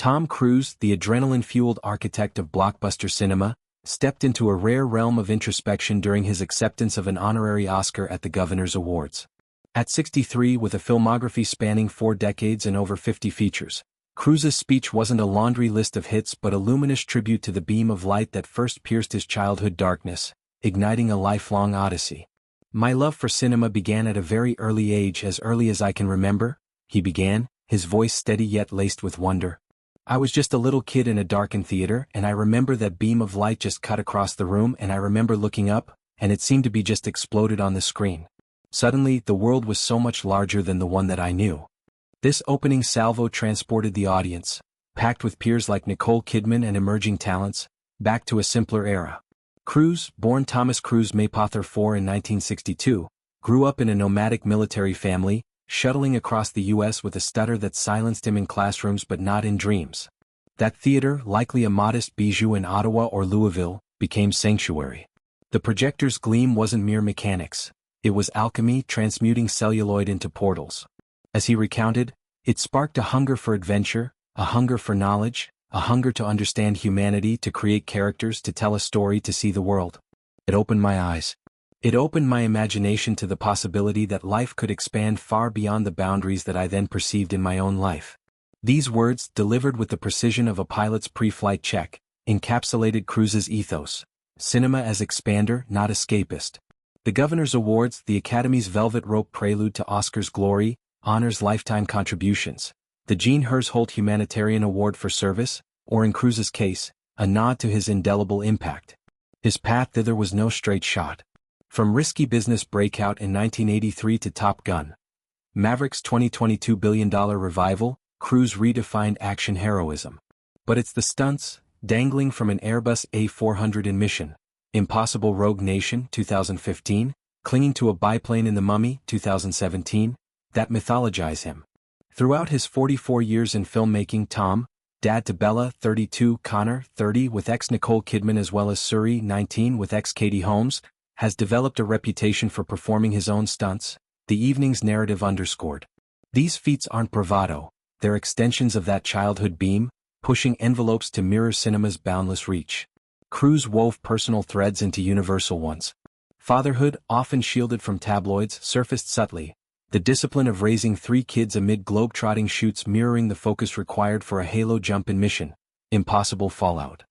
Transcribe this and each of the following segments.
Tom Cruise, the adrenaline-fueled architect of blockbuster cinema, stepped into a rare realm of introspection during his acceptance of an honorary Oscar at the Governor's Awards. At 63, with a filmography spanning 4 decades and over 50 features, Cruise's speech wasn't a laundry list of hits but a luminous tribute to the beam of light that first pierced his childhood darkness, igniting a lifelong odyssey. "My love for cinema began at a very early age, as early as I can remember," he began, his voice steady yet laced with wonder. "I was just a little kid in a darkened theater, and I remember that beam of light just cut across the room, and I remember looking up, and it seemed to be just exploded on the screen. Suddenly, the world was so much larger than the one that I knew." This opening salvo transported the audience, packed with peers like Nicole Kidman and emerging talents, back to a simpler era. Cruise, born Thomas Cruise Maypother IV in 1962, grew up in a nomadic military family, shuttling across the U.S. with a stutter that silenced him in classrooms but not in dreams. That theater, likely a modest bijou in Ottawa or Louisville, became sanctuary. The projector's gleam wasn't mere mechanics. It was alchemy transmuting celluloid into portals. As he recounted, it sparked a hunger for adventure, a hunger for knowledge, a hunger to understand humanity, to create characters, to tell a story, to see the world. "It opened my eyes. It opened my imagination to the possibility that life could expand far beyond the boundaries that I then perceived in my own life." These words, delivered with the precision of a pilot's pre-flight check, encapsulated Cruise's ethos: cinema as expander, not escapist. The Governor's Awards, the Academy's velvet rope prelude to Oscar's glory, honors lifetime contributions. The Jean Hersholt Humanitarian Award for Service, or in Cruise's case, a nod to his indelible impact. His path thither was no straight shot. From risky business breakout in 1983 to Top Gun, Maverick's 2022 billion-dollar revival, Cruise redefined action heroism. But it's the stunts, dangling from an Airbus A400 in Mission Impossible, Rogue Nation 2015, clinging to a biplane in The Mummy 2017, that mythologize him. Throughout his 44 years in filmmaking, Tom, dad to Bella 32, Connor 30 with ex-Nicole Kidman as well as Suri 19 with ex-Katie Holmes, has developed a reputation for performing his own stunts, the evening's narrative underscored. These feats aren't bravado, they're extensions of that childhood beam, pushing envelopes to mirror cinema's boundless reach. Cruise wove personal threads into universal ones. Fatherhood, often shielded from tabloids, surfaced subtly, the discipline of raising 3 kids amid globe-trotting shoots mirroring the focus required for a halo jump in Mission Impossible Fallout.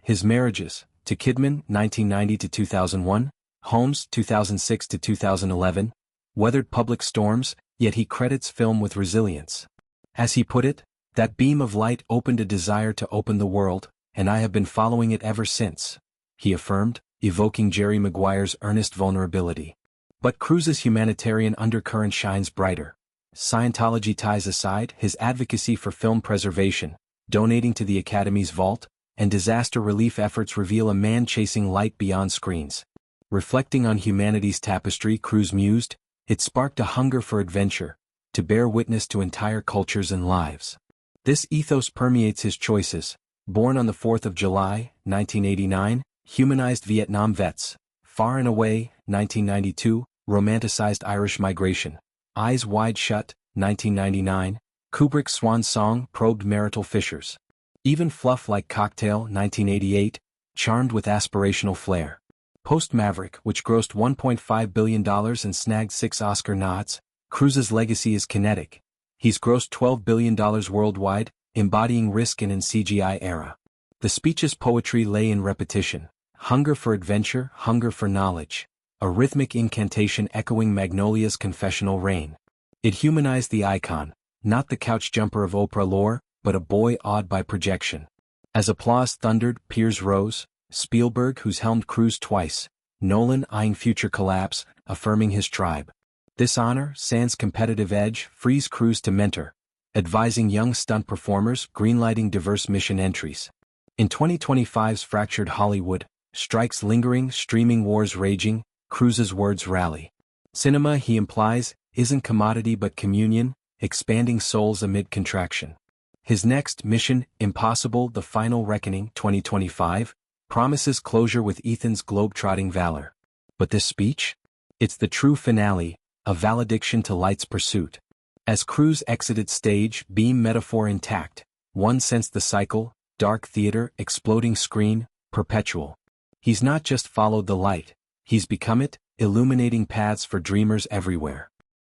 His marriages, to Kidman 1990 to 2001, Holmes 2006 to 2011, weathered public storms, yet he credits film with resilience. As he put it, "That beam of light opened a desire to open the world, and I have been following it ever since," he affirmed, evoking Jerry Maguire's earnest vulnerability. But Cruise's humanitarian undercurrent shines brighter. Scientology ties aside, his advocacy for film preservation, donating to the Academy's vault, and disaster relief efforts reveal a man chasing light beyond screens. Reflecting on humanity's tapestry, Cruise mused, it sparked a hunger for adventure, to bear witness to entire cultures and lives. This ethos permeates his choices. Born on the 4th of July, 1989, humanized Vietnam vets. Far and Away, 1992, romanticized Irish migration. Eyes Wide Shut, 1999, Kubrick's Swan Song probed marital fissures. Even Fluff Like Cocktail, 1988, charmed with aspirational flair. Post-Maverick, which grossed $1.5 billion and snagged 6 Oscar nods, Cruise's legacy is kinetic. He's grossed $12 billion worldwide, embodying risk in an CGI era. The speech's poetry lay in repetition. Hunger for adventure, hunger for knowledge. A rhythmic incantation echoing Magnolia's confessional rain. It humanized the icon, not the couch jumper of Oprah lore, but a boy awed by projection. As applause thundered, peers rose. Spielberg, who's helmed Cruise twice. Nolan, eyeing future collapse, affirming his tribe. This honor, sans competitive edge, frees Cruise to mentor, advising young stunt performers, greenlighting diverse mission entries. In 2025's fractured Hollywood, strikes lingering, streaming wars raging, Cruise's words rally. Cinema, he implies, isn't commodity but communion, expanding souls amid contraction. His next, Mission Impossible, The Final Reckoning, 2025, promises closure with Ethan's globe-trotting valor. But this speech? It's the true finale, a valediction to light's pursuit. As Cruise exited stage, beam metaphor intact, One sensed the cycle, dark theater, exploding screen, perpetual. He's not just followed the light, he's become it, illuminating paths for dreamers everywhere.